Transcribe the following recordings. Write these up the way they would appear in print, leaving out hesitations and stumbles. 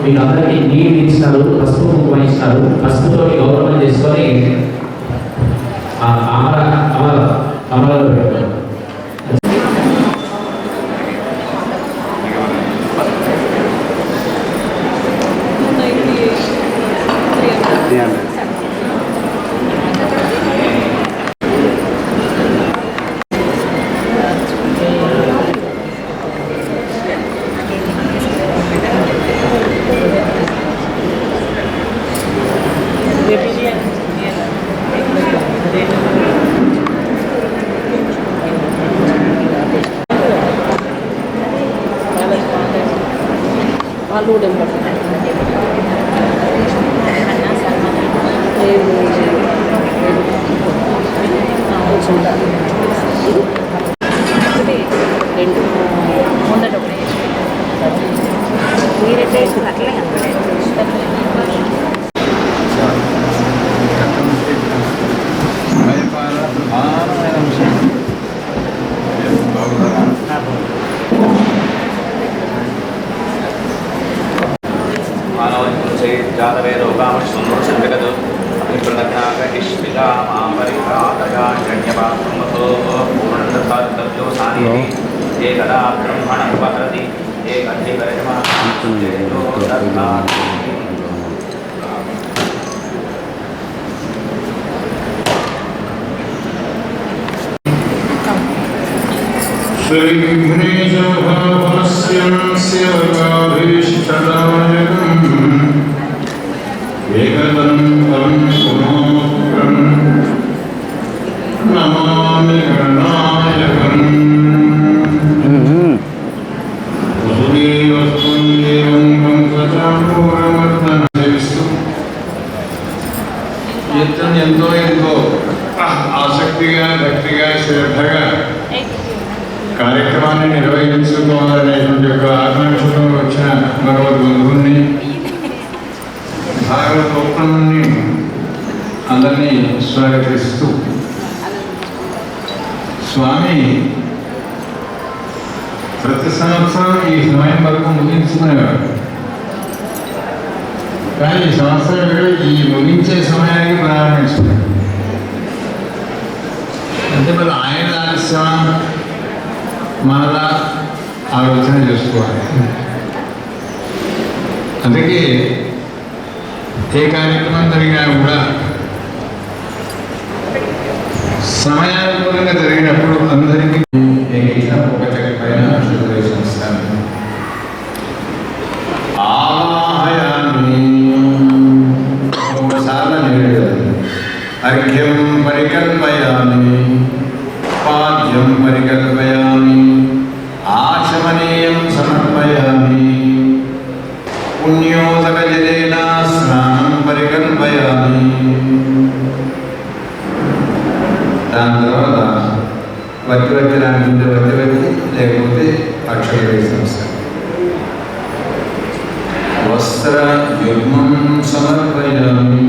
మీకు అందరికీ నీళ్ళు ఇచ్చినారు, పసుపు కుంకుమ ఇచ్చినారు. పసుపుతో గౌరవం చేసుకొని అమలు పెట్టారు. आलू डंबर రెండు ముందట ఒకటి మీరే టేస్ట్ అట్లే ఎంతో ఎంతో ఆసక్తిగా భక్తిగా శ్రద్ధగా కార్యక్రమాన్ని నిర్వహించుకోవాలనేటువంటి ఒక ఆకాంక్షతో వచ్చిన భగవద్బంధువుని భాగవతోత్తముని అందరినీ స్వాగతిస్తూ స్వామి ప్రతి సంవత్సరం ఈ సమయం వరకు ముగించుకునేవాడు. కానీ ఈ సంవత్సరం ఈ ముగించే సమయానికి ప్రారంభించుకున్నాడు. అంటే మరి ఆయన ఆలస్యమా మనలా ఆలోచన చేసుకోవాలి. అందుకే ఏ కార్యక్రమం జరిగినా కూడా సమయానుకూలంగా జరిగినప్పుడు అందరికీ ఒక చెక్క పైన సంస్థానం ఆవాహయామి అర్ఘ్యం పరికల్పయామి పాద్యం పరికల్పయామి ఆచమనీయం సమర్పయామి పుణ్యోదక జలేన స్నానం పరికల్పయామి. దాని తర్వాత వత్తి రాకుండా వత్తి లేకపోతే అక్షర సంస్థ వస్త్ర యుగ్మం సమర్పయామి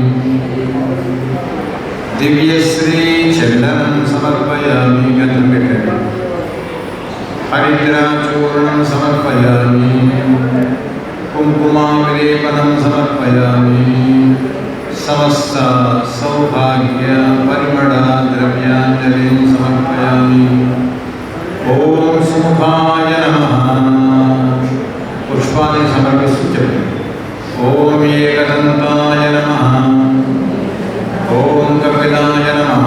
దివ్యశ్రీ చందనం సమర్పయామి గంధం పెట్టండి హరిద్రాచూర్ణం సమర్పయామి కుంకుమావిలేపనం సమర్పయామి సమస్త సౌభాగ్య పరిమళ ద్రవ్యాంజలిం సమర్పయామి. ఓం సుముఖాయ నమః పుష్పాన్ని సమర్పిస్తూ చెప్పండి. ఓం ఏకదంతాయ నమః ఓం కపిలాయ నమః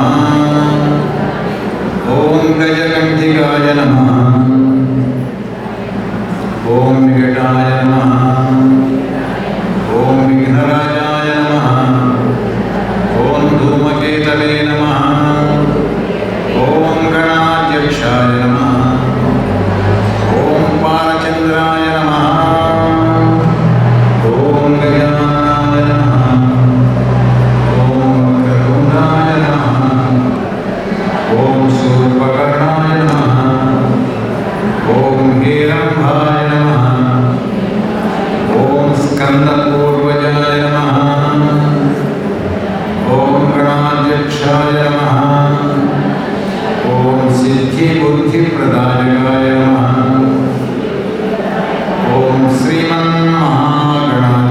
ఓం గజకంఠికాయ నమః ఓం వికటాయ నమః ఓం విఘ్నరాజాయ నమః ఓం ధూమకేతవే నమః ఓం గణాధ్యక్షాయ నమః ఓం బాలచంద్రాయ నమః ఓం గజాననాయ నమః ఓం వక్రతుండాయ నమః ఓం శూర్పకర్ణాయ నమః ఓం హేరంభాయ నమః ఓం స్కందపూర్వజాయ నమః ఓం గణాధ్యక్షాయ నమః ఓం సిద్ధి బుద్ధి ప్రదాయకాయ నమః ఓం శ్రీమన్మహాగణాయ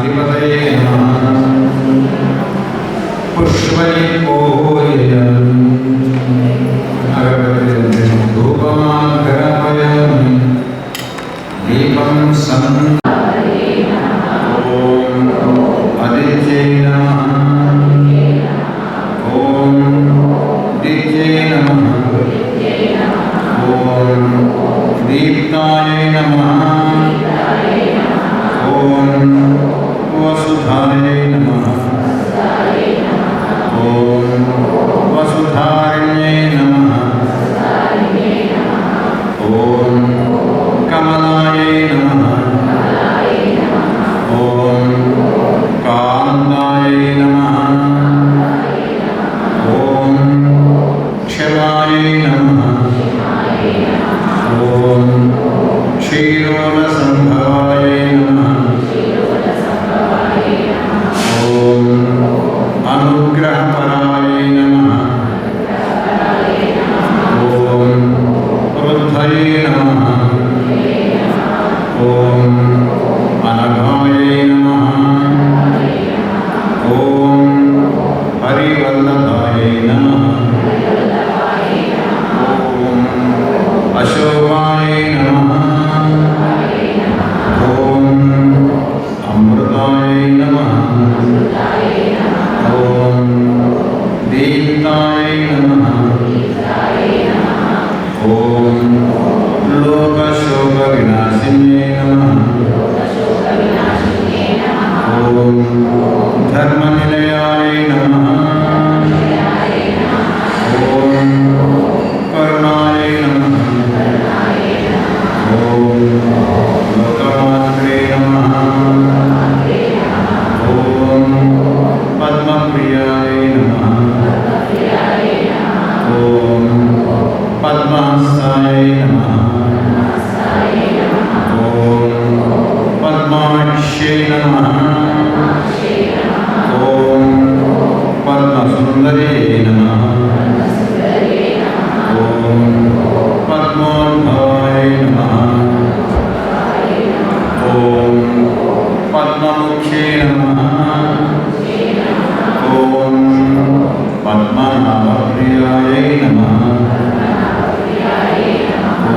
नमः ॐ क्षीरोदसम्भवाय नमः ॐ अनुग्रहपराय नमः ॐ वृद्धये नमः ॐ अनघाय नमः ॐ हरिवल्लभाय नमः ॐ अशोकाय नमः ॐ अमृताय नमः ॐ दीप्ताय नमः ॐ लोकशोकविनाशिन्ये नमः ॐ धर्मनिलयाय नमः ॐ करुणाय नमः ॐ लोकमात्रे नमः ॐ पद्मप्रियाय नमः ॐ पद्महस्ताय नमः ॐ पद्माक्ष्यै नमः ॐ पद्मसुन्दरे नमः ॐ पद्मोद्भवाय नमः ॐ पद्ममुख्ये नमः ॐ पद्मनाभप्रियाय नमः ॐ